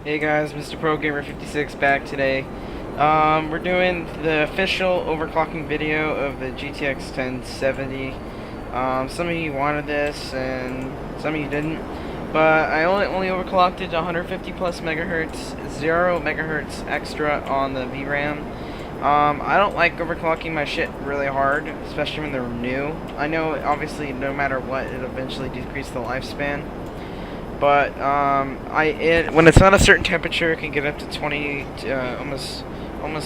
Hey guys, Mr. Pro Gamer 56 back today. We're doing the official overclocking video of the GTX 1070. Some of you wanted this and some of you didn't, but I only overclocked it to 150 plus megahertz, 0 megahertz extra on the VRAM. I don't like overclocking my shit really hard, especially when they're new. I know obviously no matter what, it'll eventually decrease the lifespan. But when it's not a certain temperature, it can get up to 20, almost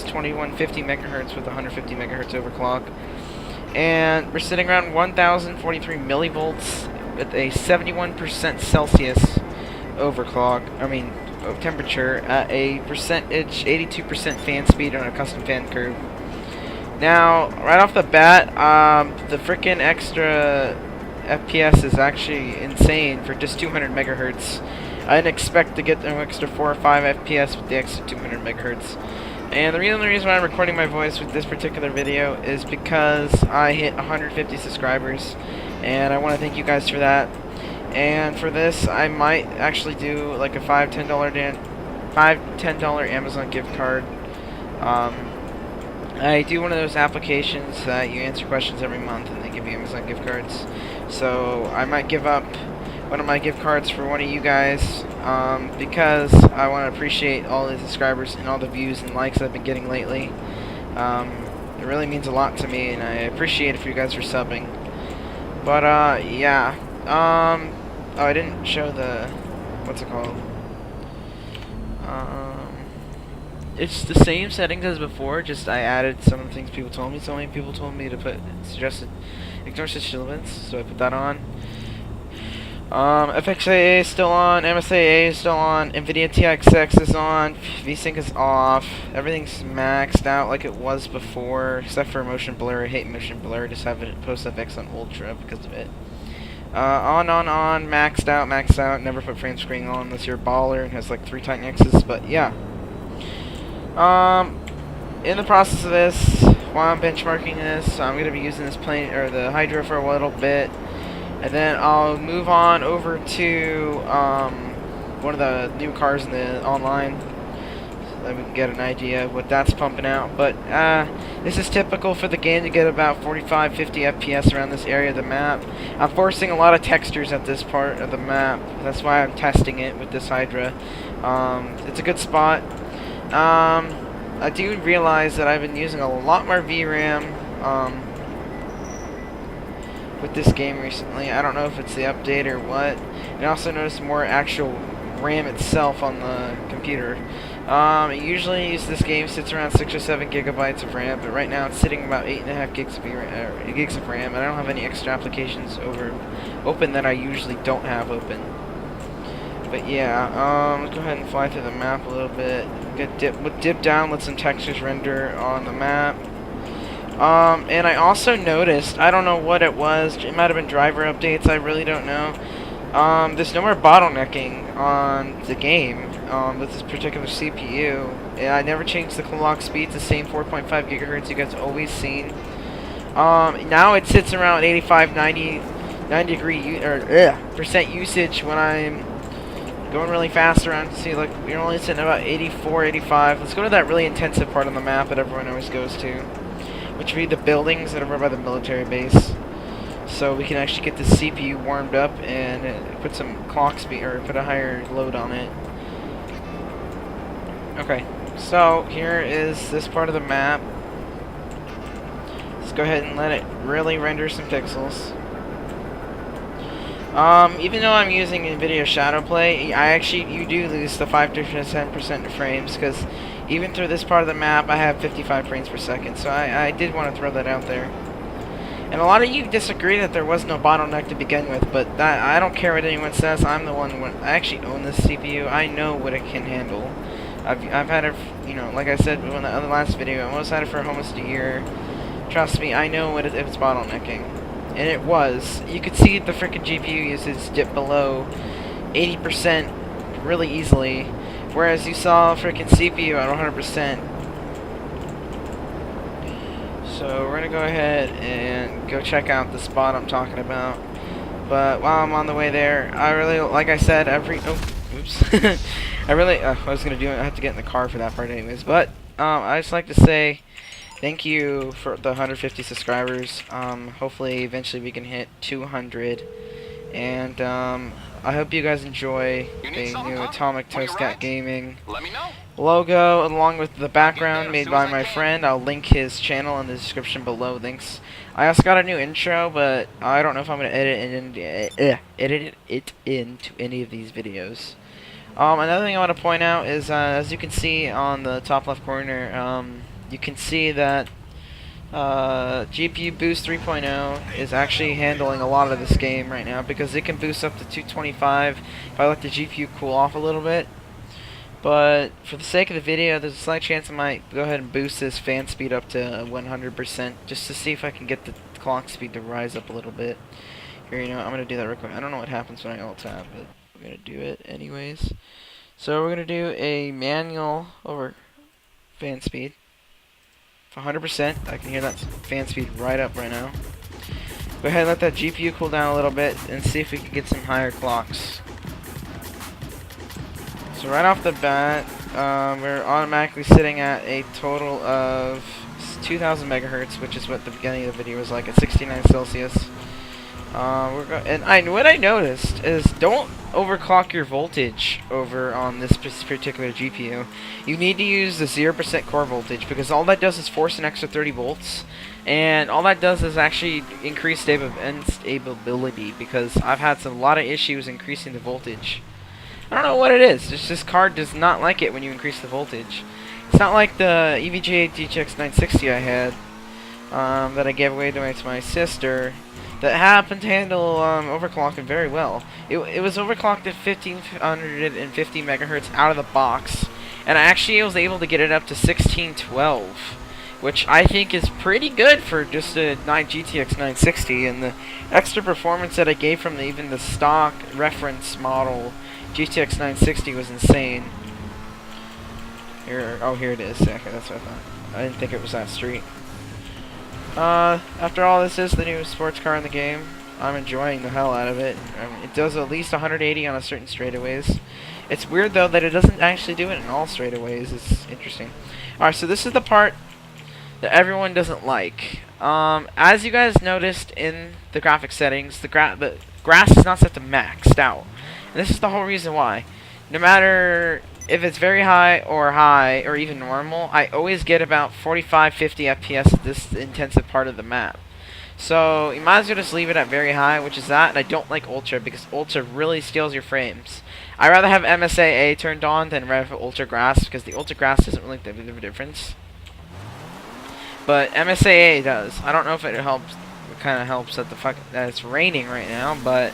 2150 megahertz with 150 megahertz overclock. And we're sitting around 1043 millivolts with a 71% Celsius overclock. Temperature at a percentage 82% fan speed on a custom fan curve. Now, right off the bat, the frickin' extra FPS is actually insane for just 200 megahertz. I didn't expect to get an extra 4 or 5 FPS with the extra 200 megahertz. And the reason why I'm recording my voice with this particular video is because I hit 150 subscribers, and I want to thank you guys for that. And for this, I might actually do like a $5-10 Amazon gift card. I do one of those applications that you answer questions every month and they give you Amazon gift cards. So I might give up one of my gift cards for one of you guys because I want to appreciate all the subscribers and all the views and likes I've been getting lately. It really means a lot to me, and I appreciate it if you guys are subbing. But yeah. Oh, I didn't show the what's it called? It's the same settings as before, just I added some of the things people told me. So many people told me to ignore such elements, so I put that on. FXAA is still on, MSAA is still on, Nvidia GTX is on, VSync is off, everything's maxed out like it was before, except for motion blur. I hate motion blur, just have it post FX on ultra because of it. On, maxed out, never put frame screen on unless you're a baller and has like 3 Titan X's, but yeah. In the process of this, while I'm benchmarking this, I'm going to be using this plane, or the Hydra, for a little bit, and then I'll move on over to, one of the new cars in the online, so that we can get an idea of what that's pumping out. But, this is typical for the game to get about 45-50 FPS around this area of the map. I'm forcing a lot of textures at this part of the map, that's why I'm testing it with this Hydra. It's a good spot. I do realize that I've been using a lot more VRAM with this game recently. I don't know if it's the update or what. And I also noticed more actual RAM itself on the computer. Usually this game sits around 6 or 7 gigabytes of RAM, but right now it's sitting about 8.5 gigs of RAM, and I don't have any extra applications open that I usually don't have open. But yeah, let's go ahead and fly through the map a little bit. Dip down, let some textures render on the map. And I also noticed, I don't know what it was, it might have been driver updates, I really don't know. There's no more bottlenecking on the game with this particular CPU. And I never changed the clock speed, the same 4.5 gigahertz you guys always seen. Now it sits around 85, 90 percent usage when I'm going really fast around. See, like, we're only sitting about 84, 85. Let's go to that really intensive part on the map that everyone always goes to, which would be the buildings that are over by the military base. So we can actually get the CPU warmed up and put some clock speed, or put a higher load on it. Okay, so here is this part of the map. Let's go ahead and let it really render some pixels. Even though I'm using Nvidia Shadowplay, you do lose the 5 to 10% frames, because even through this part of the map, I have 55 frames per second, so I did want to throw that out there. And a lot of you disagree that there was no bottleneck to begin with, but that, I don't care what anyone says. I'm the one, I actually own this CPU. I know what it can handle. I've had it, you know, like I said in the last video, I almost had it for almost a year. Trust me, I know if it's bottlenecking. And it was. You could see the frickin' GPU usage dip below 80% really easily, whereas you saw frickin' CPU at 100%. So we're gonna go ahead and go check out the spot I'm talking about. But while I'm on the way there, I really, like I said, Oops. I was gonna do it. I have to get in the car for that part anyways. But I just like to say thank you for the 150 subscribers. Hopefully eventually we can hit 200. And I hope you guys enjoy the new Atomic Toastcat Gaming logo, along with the background made by my friend. I'll link his channel in the description below. Links. I also got a new intro, but I don't know if I'm gonna edit it into any of these videos. Another thing I want to point out is, as you can see on the top left corner, you can see that GPU Boost 3.0 is actually handling a lot of this game right now, because it can boost up to 225 if I let the GPU cool off a little bit. But for the sake of the video, there's a slight chance I might go ahead and boost this fan speed up to 100% just to see if I can get the clock speed to rise up a little bit. Here, you know, I'm going to do that real quick. I don't know what happens when I alt tab, but we're going to do it anyways. So we're going to do a manual over fan speed. 100%. I can hear that fan speed right up right now. Go ahead and let that GPU cool down a little bit and see if we can get some higher clocks. So right off the bat, we're automatically sitting at a total of 2000 megahertz, which is what the beginning of the video was like, at 69 Celsius. What I noticed is, don't overclock your voltage over on this particular GPU. You need to use the 0% core voltage, because all that does is force an extra 30 volts, and all that does is actually increase instability, because I've had a lot of issues increasing the voltage. I don't know what it is. Just this card does not like it when you increase the voltage. It's not like the Nvidia GTX 960 I had that I gave away to my sister, that happened to handle overclocking very well. It was overclocked at 1550 megahertz out of the box, and I actually was able to get it up to 1612, which I think is pretty good for just a GTX 960. And the extra performance that I gave from even the stock reference model GTX 960 was insane. Here it is. Okay, that's what I thought. I didn't think it was that street. After all, this is the new sports car in the game. I'm enjoying the hell out of it. It does at least 180 on a certain straightaways. It's weird though that it doesn't actually do it in all straightaways. It's interesting. Alright, so this is the part that everyone doesn't like. As you guys noticed in the graphic settings, the grass is not set to maxed out. And this is the whole reason why. No matter if it's very high or even normal, I always get about 45-50 FPS at this intensive part of the map. So you might as well just leave it at very high, which is that. And I don't like Ultra, because Ultra really steals your frames. I'd rather have MSAA turned on than rev Ultra Grass, because the Ultra Grass doesn't really make a difference. But MSAA does. I don't know if it helps. It kind of helps that that it's raining right now, but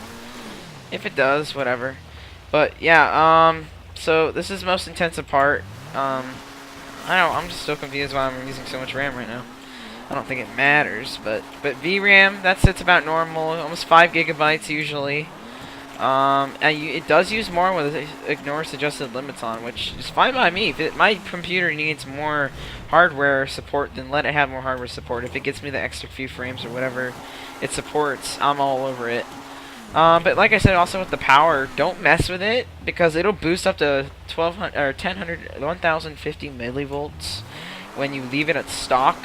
if it does, whatever. But yeah, so this is the most intensive part. I don't know, I'm just so confused why I'm using so much RAM right now. I don't think it matters, but VRAM, that sits about normal, almost 5 gigabytes usually. And it does use more when it ignores adjusted limits on, which is fine by me. If my computer needs more hardware support, then let it have more hardware support. If it gets me the extra few frames or whatever it supports, I'm all over it. But like I said, also with the power, don't mess with it, because it'll boost up to 1050 millivolts when you leave it at stock,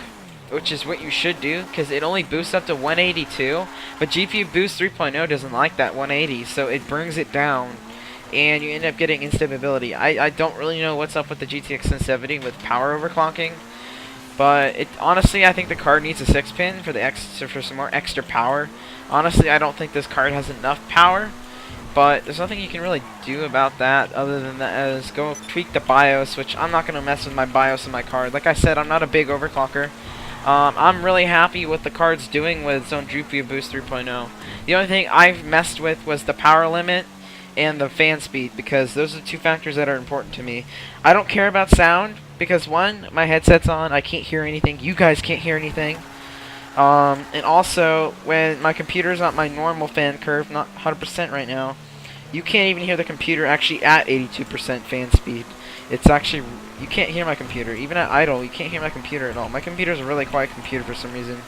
which is what you should do, because it only boosts up to 182. But GPU Boost 3.0 doesn't like that 180, so it brings it down, and you end up getting instability. I don't really know what's up with the GTX 1070 with power overclocking, but honestly, I think the card needs a 6-pin for some more extra power. Honestly, I don't think this card has enough power, but there's nothing you can really do about that other than that as go tweak the BIOS, which I'm not going to mess with my BIOS in my card. Like I said, I'm not a big overclocker. I'm really happy with the card's doing with its own GPU Boost 3.0. The only thing I've messed with was the power limit and the fan speed, because those are the two factors that are important to me. I don't care about sound, because one, my headset's on, I can't hear anything, you guys can't hear anything. And also, when my computer's on my normal fan curve, not 100% right now, you can't even hear the computer actually at 82% fan speed. It's actually, you can't hear my computer. Even at idle, you can't hear my computer at all. My computer's a really quiet computer for some reason.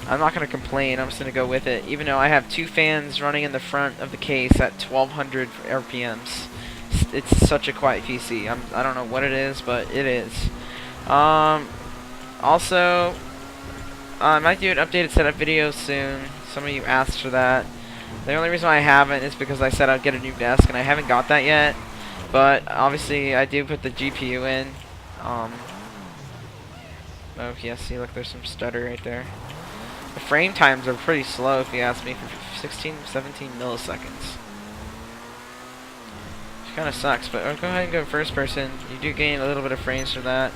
I'm not going to complain, I'm just going to go with it, even though I have two fans running in the front of the case at 1200 RPMs. It's such a quiet PC. I don't know what it is, but it is. Also, I might do an updated setup video soon. Some of you asked for that. The only reason why I haven't is because I said I'd get a new desk, and I haven't got that yet. But obviously, I do put the GPU in. Oh yeah, see, look, there's some stutter right there. The frame times are pretty slow, if you ask me, for 16, 17 milliseconds. Which kind of sucks, but I'll go ahead and go first person. You do gain a little bit of frames for that.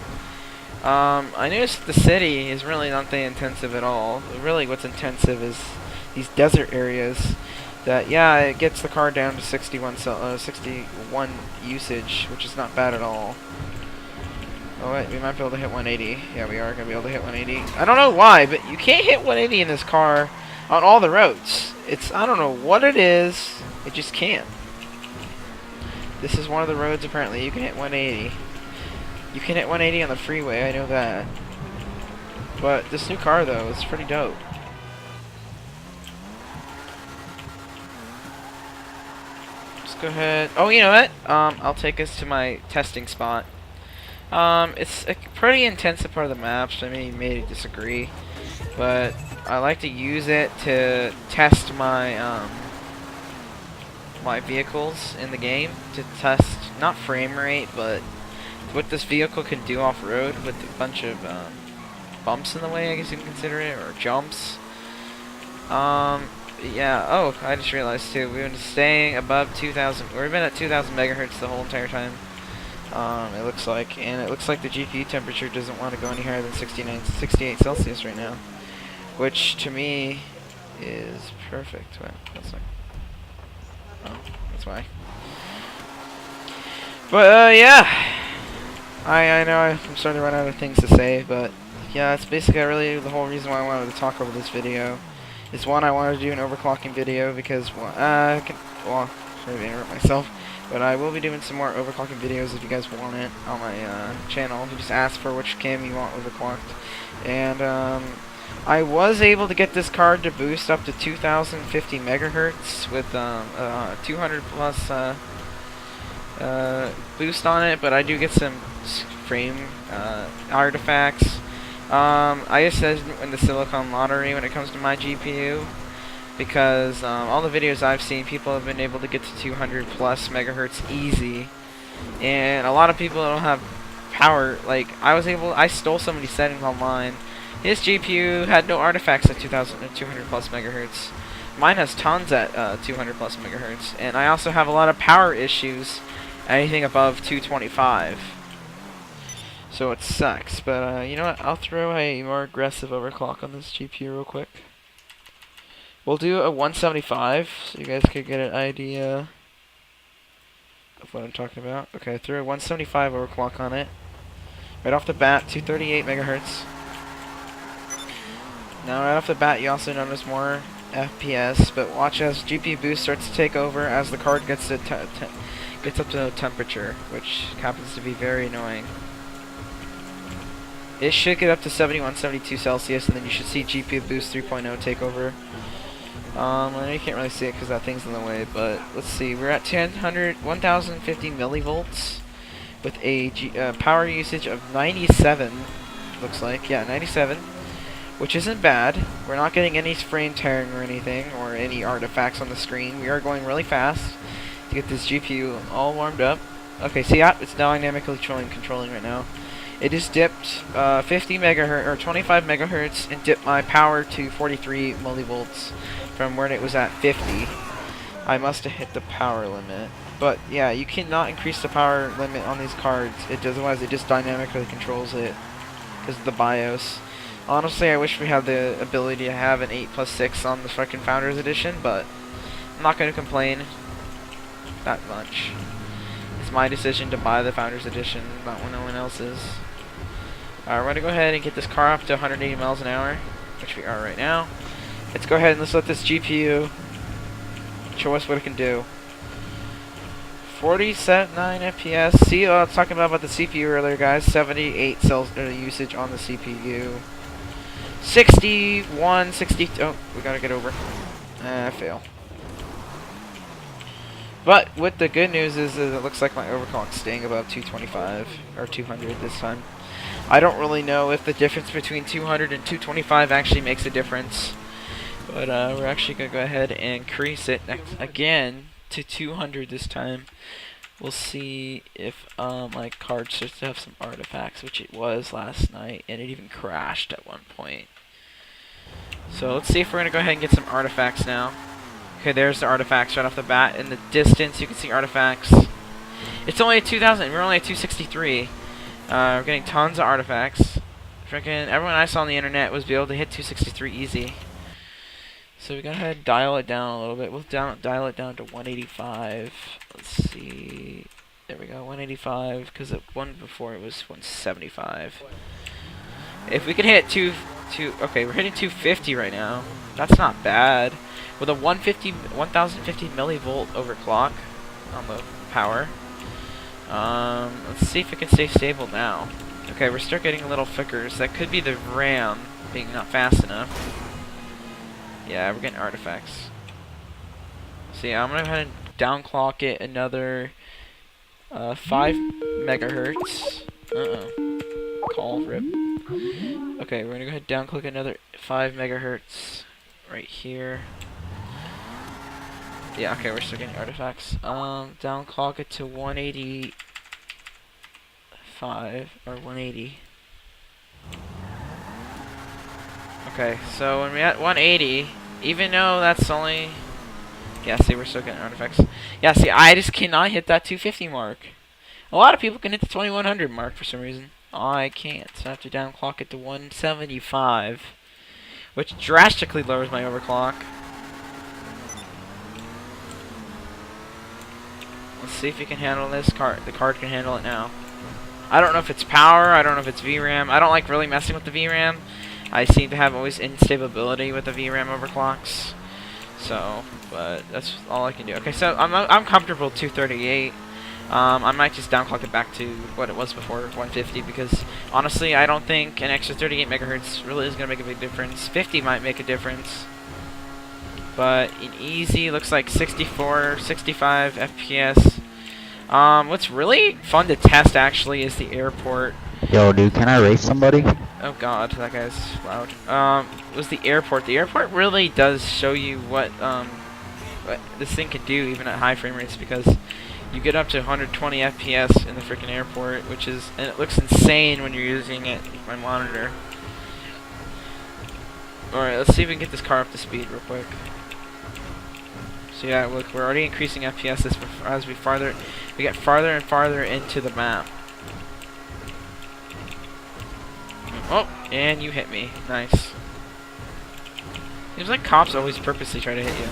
I noticed the city is really not that intensive at all. Really, what's intensive is these desert areas. That, yeah, it gets the car down to 61 usage, which is not bad at all. Oh wait, we might be able to hit 180. Yeah, we are going to be able to hit 180. I don't know why, but you can't hit 180 in this car on all the roads. I don't know what it is, it just can't. This is one of the roads, apparently. You can hit 180. You can hit 180 on the freeway, I know that. But this new car, though, is pretty dope. Let's go ahead. Oh, you know what? I'll take us to my testing spot. It's a pretty intensive part of the map, so I mean, you may disagree, but I like to use it to test my my vehicles in the game, to test not frame rate, but what this vehicle can do off-road with a bunch of bumps in the way, I guess you can consider it, or jumps. Yeah. Oh, I just realized too, we've been staying above 2,000. We've been at 2,000 megahertz the whole entire time. It looks like, and it looks like the GPU temperature doesn't want to go any higher than 68 Celsius right now, which to me is perfect. Wait, that's like, oh, that's why. But yeah, I know I'm starting to run out of things to say, but yeah, it's basically really the whole reason why I wanted to talk over this video. Is one, I wanted to do an overclocking video because well, sorry to interrupt myself. But I will be doing some more overclocking videos if you guys want it on my channel. You just ask for which cam you want overclocked. And I was able to get this card to boost up to 2050 megahertz with 200 plus boost on it. But I do get some frame artifacts. I just said in the silicon lottery when it comes to my GPU. Because all the videos I've seen, people have been able to get to 200 plus megahertz easy, and a lot of people don't have power. Like I stole somebody's settings online. His GPU had no artifacts at 200 plus megahertz. Mine has tons at 200 plus megahertz, and I also have a lot of power issues. Anything above 225. So it sucks. But you know what? I'll throw a more aggressive overclock on this GPU real quick. We'll do a 175, so you guys can get an idea of what I'm talking about. Okay, I threw a 175 overclock on it. Right off the bat, 238 megahertz. Now right off the bat, you also notice more FPS, but watch as GPU boost starts to take over as the card gets up to temperature, which happens to be very annoying. It should get up to 71, 72 Celsius, and then you should see GPU boost 3.0 take over. I know you can't really see it because that thing's in the way, but let's see. We're at 1050 millivolts with a power usage of 97. Looks like, yeah, 97, which isn't bad. We're not getting any frame tearing or anything, or any artifacts on the screen. We are going really fast to get this GPU all warmed up. Okay, see, it's dynamically controlling right now. It just dipped 50 megahertz or 25 megahertz and dipped my power to 43 millivolts. From where it was at 50. I must have hit the power limit. But yeah, you cannot increase the power limit on these cards. Otherwise it just dynamically controls it because of the BIOS. Honestly, I wish we had the ability to have an 8+6 on the fucking Founders Edition, but I'm not going to complain that much. It's my decision to buy the Founders Edition, not when no one else's. We're going to go ahead and get this car up to 180 miles an hour, which we are right now. Let's go ahead and let's let this GPU show us what it can do. 49 FPS. See, I was talking about the CPU earlier, guys. 78 cells usage on the CPU. 61, 60. Oh, we gotta get over. Fail. But what the good news is it looks like my overclock's staying above 225 or 200 this time. I don't really know if the difference between 200 and 225 actually makes a difference, but we're actually gonna go ahead and increase it again to 200 this time. We'll see if my card starts to have some artifacts, which it was last night, and it even crashed at one point. So let's see if we're gonna go ahead and get some artifacts now. Okay, there's the artifacts right off the bat. In the distance, you can see artifacts. It's only at 2,000. We're only at 263. We're getting tons of artifacts. Freaking everyone I saw on the internet was able to hit 263 easy. So we gotta ahead and dial it down a little bit. We'll dial it down to 185. Let's see. There we go, 185. Because the one before it was 175. If we can hit okay, we're hitting 250 right now. That's not bad. With a 1050 millivolt overclock on the power. Let's see if it can stay stable now. Okay, we're start getting a little flickers. That could be the RAM being not fast enough. Yeah, we're getting artifacts. See, I'm gonna go ahead and downclock it another 5 megahertz. Call rip. Okay, we're gonna go ahead and downclock another 5 megahertz right here. Yeah, okay, we're still getting artifacts. Downclock it to 185 or 180. Okay, so when we're at 180, even though that's only, yeah, see, we're still getting artifacts. Yeah, see, I just cannot hit that 250 mark. A lot of people can hit the 2100 mark for some reason. I can't, so I have to downclock it to 175, which drastically lowers my overclock. Let's see if you can handle this card. The card can handle it now. I don't know if it's power, I don't know if it's VRAM. I don't like really messing with the VRAM. I seem to have always instability with the VRAM overclocks. So, but that's all I can do. Okay, so I'm comfortable 238. I might just downclock it back to what it was before, 150, because honestly, I don't think an extra 38 megahertz really is going to make a big difference. 50 might make a difference. But in easy, looks like 64, 65 FPS. What's really fun to test, actually, is the airport. Yo, dude, can I race somebody? Oh god, that guy's loud. Was the airport. The airport really does show you what this thing can do, even at high frame rates, because you get up to 120 FPS in the freaking airport, which is, and it looks insane when you're using it, my monitor. Alright, let's see if we can get this car up to speed real quick. So yeah, look, we're already increasing FPS as we get farther and farther into the map. Oh, and you hit me. Nice. Seems like cops always purposely try to hit you.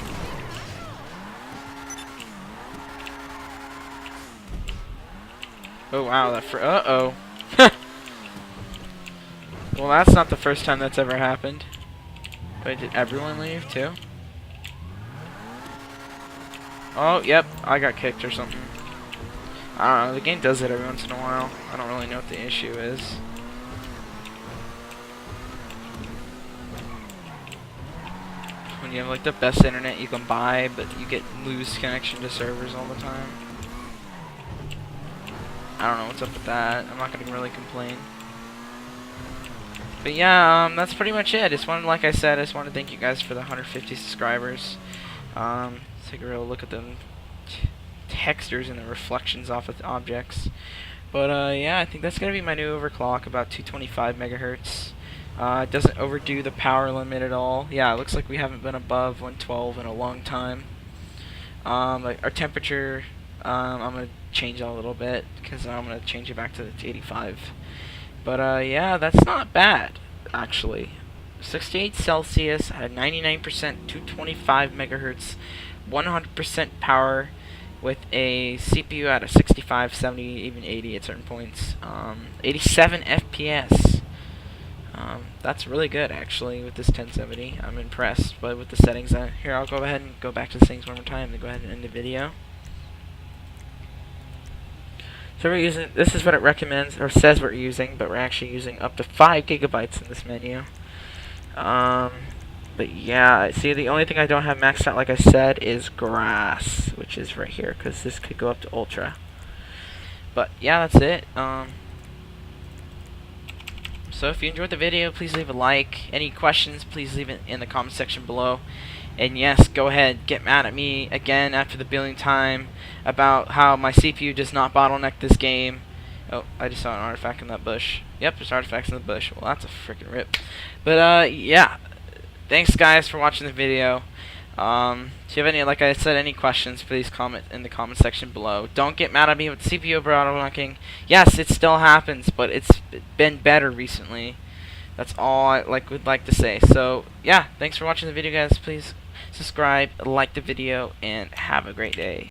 Oh wow, uh-oh. Well, that's not the first time that's ever happened. Wait, did everyone leave too? Oh, yep, I got kicked or something. I don't know, the game does it every once in a while. I don't really know what the issue is. When you have like the best internet you can buy, but you get loose connection to servers all the time. I don't know what's up with that. I'm not gonna really complain. But yeah, that's pretty much it. Like I said, I just want to thank you guys for the 150 subscribers. Take a real look at the textures and the reflections off of the objects. But yeah, I think that's gonna be my new overclock, about 225 megahertz. It doesn't overdo the power limit at all. Yeah, it looks like we haven't been above 112 in a long time. Like our temperature, I'm gonna change it a little bit because I'm gonna change it back to 85. But yeah, that's not bad actually. 68 Celsius at 99%, 225 megahertz, 100% power, with a CPU at a 65, 70, even 80 at certain points. 87 FPS. That's really good actually with this 1070. I'm impressed, but with the settings here, I'll go ahead and go back to the settings one more time and go ahead and end the video. So we're using, this is what it recommends or says we're using, but we're actually using up to 5 gigabytes in this menu. But yeah, see, the only thing I don't have maxed out, like I said, is grass, which is right here, because this could go up to ultra. But yeah, that's it. So if you enjoyed the video, please leave a like. Any questions, please leave it in the comment section below. And yes, go ahead, get mad at me again after the billing time about how my CPU does not bottleneck this game. Oh, I just saw an artifact in that bush. Yep, there's artifacts in the bush. Well, that's a freaking rip. But yeah. Thanks guys for watching the video. If you have any, like I said, any questions, please comment in the comment section below. Don't get mad at me with CPU bottlenecking. Yes, it still happens, but it's been better recently. That's all I would like to say. So yeah, thanks for watching the video, guys. Please subscribe, like the video, and have a great day.